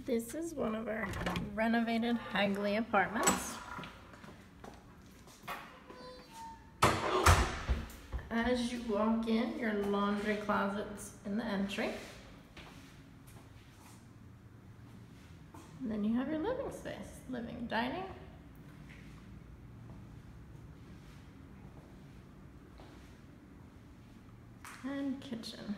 This is one of our renovated Hagley apartments. As you walk in, your laundry closet's in the entry. And then you have your living space, living, dining. And kitchen.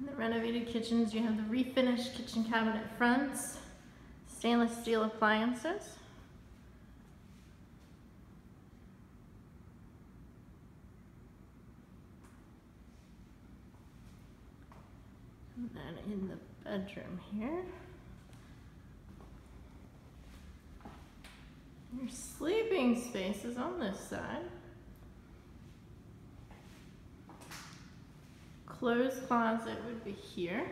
In the renovated kitchens, you have the refinished kitchen cabinet fronts, stainless steel appliances. And then in the bedroom here, your sleeping space is on this side. Clothes closet would be here.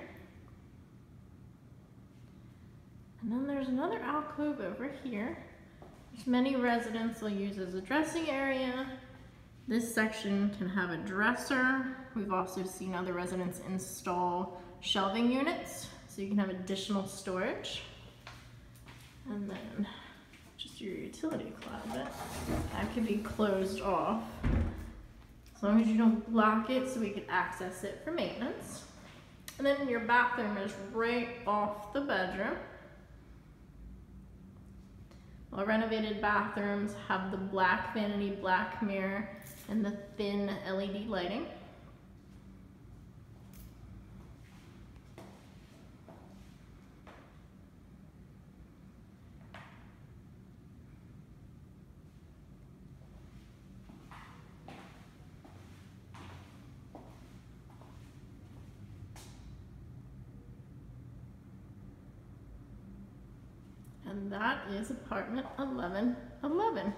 And then there's another alcove over here, which many residents will use as a dressing area. This section can have a dresser. We've also seen other residents install shelving units, so you can have additional storage. And then just your utility closet. That can be closed off, as long as you don't block it so we can access it for maintenance. And then your bathroom is right off the bedroom. All renovated bathrooms have the black vanity, black mirror, and the thin LED lighting. And that is apartment 1111.